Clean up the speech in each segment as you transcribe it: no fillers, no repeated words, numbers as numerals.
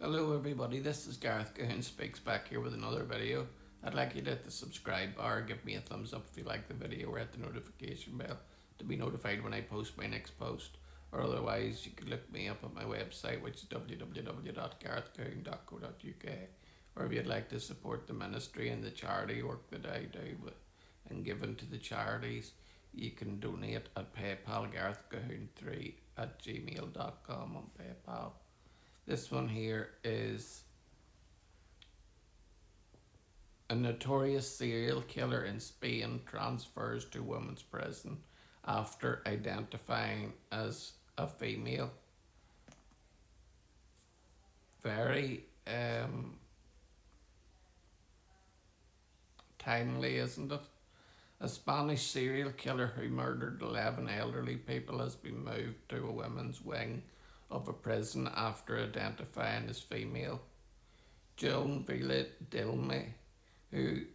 Hello everybody, this is Gareth Cahoon Speaks back here with another video. I'd like you to hit the subscribe bar, give me a thumbs up if you like the video, or hit the notification bell to be notified when I post my next post. Or otherwise, you can look me up at my website, which is www.garethcahoon.co.uk. Or if you'd like to support the ministry and the charity work that I do and given to the charities, you can donate at PayPal, garethcahoon3@gmail.com on PayPal. This one here is a notorious serial killer in Spain transfers to women's prison after identifying as a female. Very timely, isn't it? A Spanish serial killer who murdered 11 elderly people has been moved to a women's wing of a prison after identifying as female. Joan Villadilme, who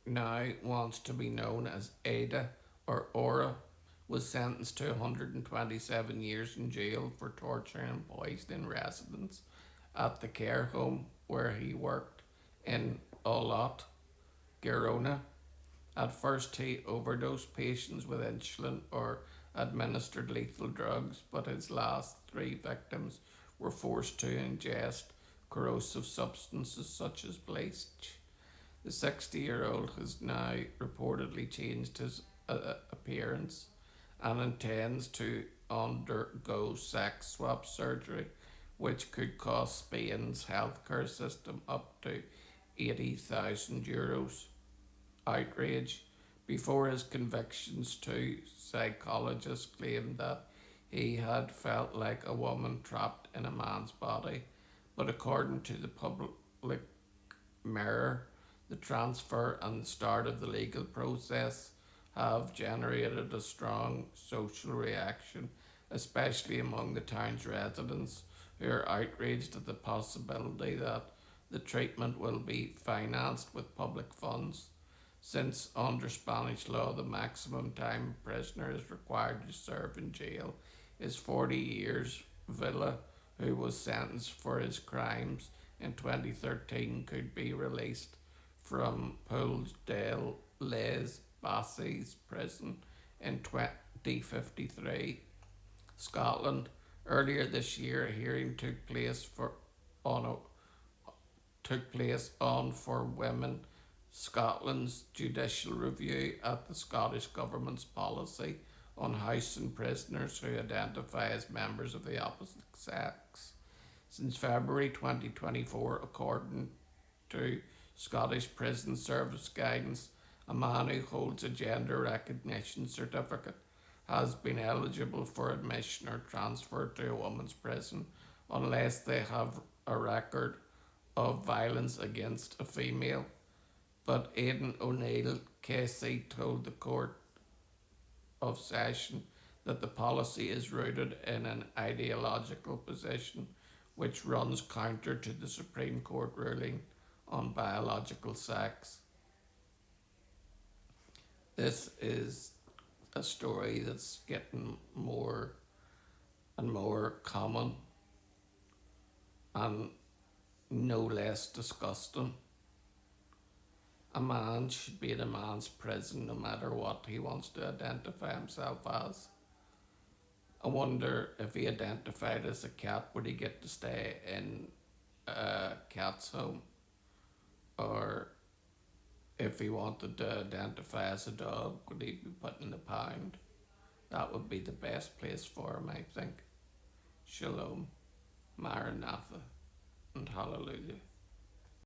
now wants to be known as Ada or Aura, was sentenced to 127 years in jail for torturing and poisoning residents at the care home where he worked in Olot, Girona. At first, he overdosed patients with insulin or administered lethal drugs, but his last three victims were forced to ingest corrosive substances such as bleach. The 60-year-old has now reportedly changed his appearance and intends to undergo sex swap surgery, which could cost Spain's healthcare system up to €80,000. Outrage. Before his convictions, two psychologists claimed that he had felt like a woman trapped in a man's body, but according to the public mirror, the transfer and the start of the legal process have generated a strong social reaction, especially among the town's residents, who are outraged at the possibility that the treatment will be financed with public funds, since under Spanish law the maximum time a prisoner is required to serve in jail is 40 years. Villa, who was sentenced for his crimes in 2013, could be released from Puig de les Basses prison in 2053. Scotland. Earlier this year, a hearing took place on for women Scotland's judicial review at the Scottish Government's policy on housing prisoners who identify as members of the opposite sex. Since February 2024, according to Scottish Prison Service guidance, a man who holds a gender recognition certificate has been eligible for admission or transfer to a women's prison unless they have a record of violence against a female. But Aidan O'Neill, KC, told the Court of Session that the policy is rooted in an ideological position which runs counter to the Supreme Court ruling on biological sex. This is a story that's getting more and more common and no less disgusting. A man should be in a man's prison no matter what he wants to identify himself as. I wonder if he identified as a cat, would he get to stay in a cat's home? Or if he wanted to identify as a dog, would he be put in a pound? That would be the best place for him, I think. Shalom, Maranatha, and Hallelujah.